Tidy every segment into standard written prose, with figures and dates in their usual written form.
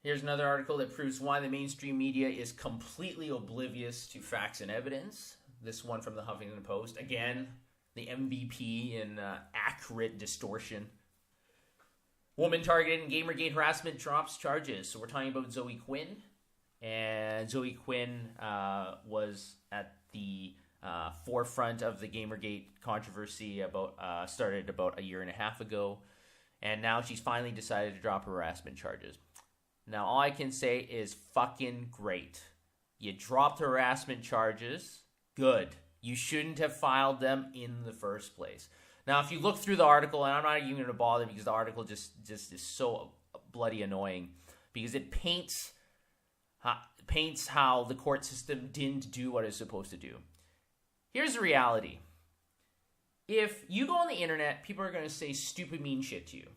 Here's another article that proves why the mainstream media is completely oblivious to facts and evidence. This one from the Huffington Post. Again, the MVP in accurate distortion. Woman targeted in Gamergate harassment drops charges. So we're talking about Zoe Quinn. And Zoe Quinn was at the forefront of the Gamergate controversy started about a year and a half ago. And now she's finally decided to drop harassment charges. Now, all I can say is fucking great. You dropped harassment charges. Good. You shouldn't have filed them in the first place. Now, if you look through the article, and I'm not even going to bother because the article just is so bloody annoying, because it paints how the court system didn't do what it's supposed to do. Here's the reality. If you go on the internet, people are going to say stupid, mean shit to you.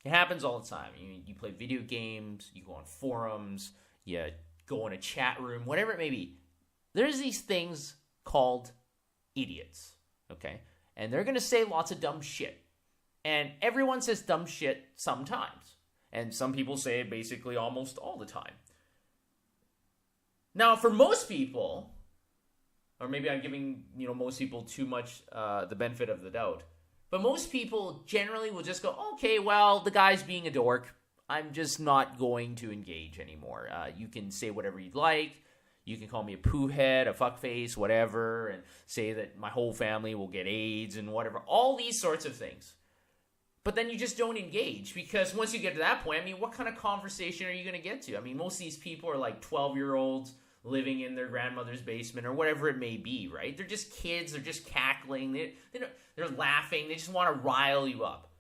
It happens all the time. You play video games, you go on forums, you go in a chat room, whatever it may be. There's these things called idiots, okay? And they're going to say lots of dumb shit. And everyone says dumb shit sometimes. And some people say it basically almost all the time. Now, for most people, or maybe I'm giving most people too much the benefit of the doubt, but most people generally will just go, okay, well, the guy's being a dork. I'm just not going to engage anymore. You can say whatever you'd like. You can call me a poo head, a fuckface, whatever, and say that my whole family will get AIDS and whatever. All these sorts of things. But then you just don't engage, because once you get to that point, what kind of conversation are you going to get to? Most of these people are like 12-year-olds living in their grandmother's basement or whatever it may be, right? They're just kids. They're just cackling. They're laughing. They just want to rile you up.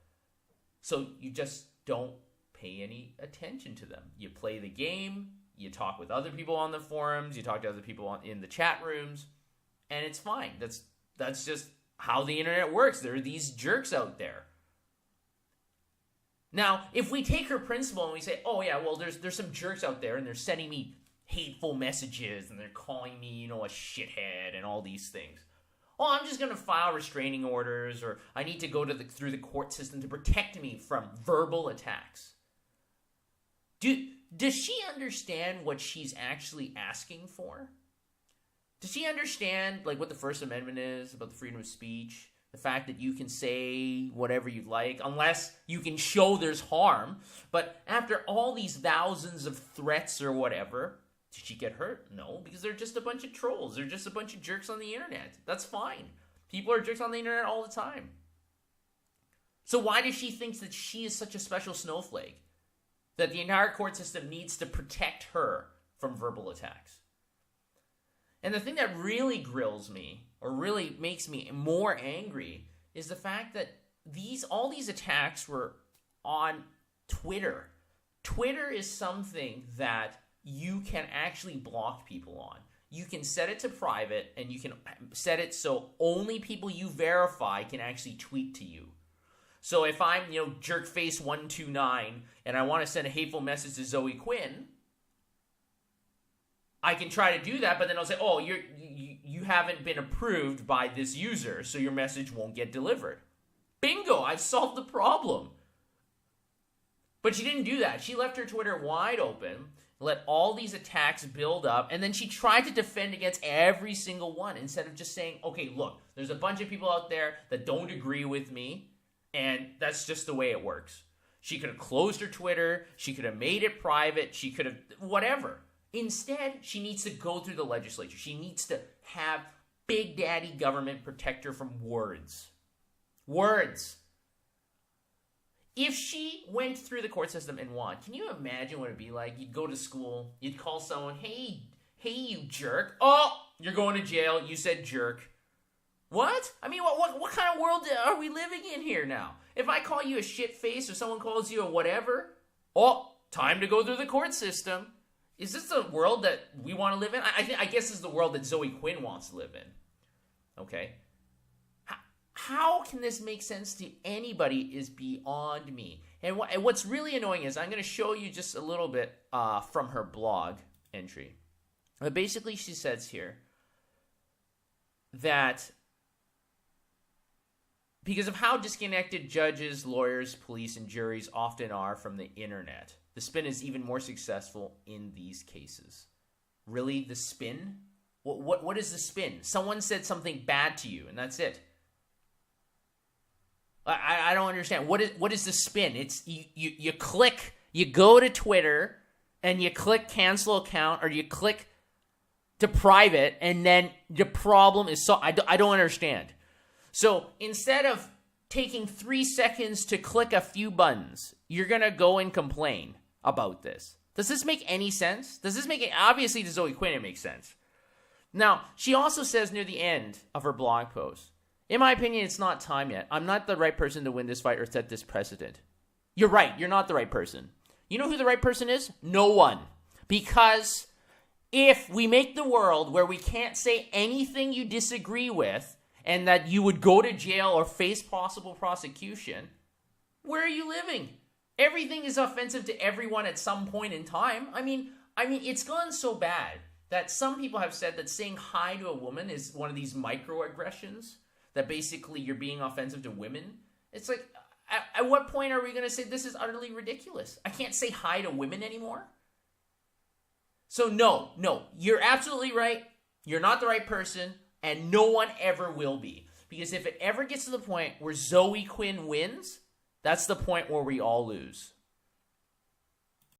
So you just don't pay any attention to them. You play the game. You talk with other people on the forums. You talk to other people in the chat rooms. And it's fine. That's just how the internet works. There are these jerks out there. Now, if we take her principle and we say, oh yeah, well, there's some jerks out there and they're sending me hateful messages and they're calling me, a shithead and all these things. Oh, I'm just going to file restraining orders, or I need to go through the court system to protect me from verbal attacks. Does she understand what she's actually asking for? Does she understand what the First Amendment is about the freedom of speech? The fact that you can say whatever you like, unless you can show there's harm. But after all these thousands of threats or whatever, did she get hurt? No, because they're just a bunch of trolls. They're just a bunch of jerks on the internet. That's fine. People are jerks on the internet all the time. So why does she think that she is such a special snowflake? That the entire court system needs to protect her from verbal attacks? And the thing that really grills me, or really makes me more angry, is the fact that all these attacks were on Twitter. Twitter is something that you can actually block people on. You can set it to private, and you can set it so only people you verify can actually tweet to you. So if I'm, jerkface129, and I want to send a hateful message to Zoe Quinn, I can try to do that, but then I'll say, oh, you haven't been approved by this user, so your message won't get delivered. Bingo, I've solved the problem. But she didn't do that. She left her Twitter wide open, let all these attacks build up, and then she tried to defend against every single one instead of just saying, okay, look, there's a bunch of people out there that don't agree with me, and that's just the way it works. She could have closed her Twitter. She could have made it private. She could have whatever. Instead, she needs to go through the legislature. She needs to have Big Daddy government protect her from words. Words. If she went through the court system and won, can you imagine what it'd be like? You'd go to school, you'd call someone, hey, you jerk. Oh, you're going to jail. You said jerk. What? What kind of world are we living in here now? If I call you a shit face or someone calls you a whatever, oh, time to go through the court system. Is this the world that we want to live in? I guess this is the world that Zoe Quinn wants to live in. Okay? How can this make sense to anybody is beyond me. And what's really annoying is I'm going to show you just a little bit from her blog entry. But basically she says here that because of how disconnected judges, lawyers, police, and juries often are from the internet, the spin is even more successful in these cases. Really, the spin? What is the spin? Someone said something bad to you, and that's it. I don't understand. What is the spin? It's you click, you go to Twitter, and you click cancel account, or you click to private, and then the problem is solved. I don't understand. So instead of taking 3 seconds to click a few buttons, you're going to go and complain about this. Does this make any sense? Does this make it? Obviously, to Zoe Quinn, it makes sense. Now, she also says near the end of her blog post, in my opinion, it's not time yet. I'm not the right person to win this fight or set this precedent. You're right. You're not the right person. You know who the right person is? No one. Because if we make the world where we can't say anything you disagree with and that you would go to jail or face possible prosecution, where are you living? Everything is offensive to everyone at some point in time. I mean, it's gone so bad that some people have said that saying hi to a woman is one of these microaggressions, that basically you're being offensive to women. It's like, at what point are we going to say this is utterly ridiculous? I can't say hi to women anymore? So no, you're absolutely right. You're not the right person, and no one ever will be. Because if it ever gets to the point where Zoe Quinn wins, that's the point where we all lose.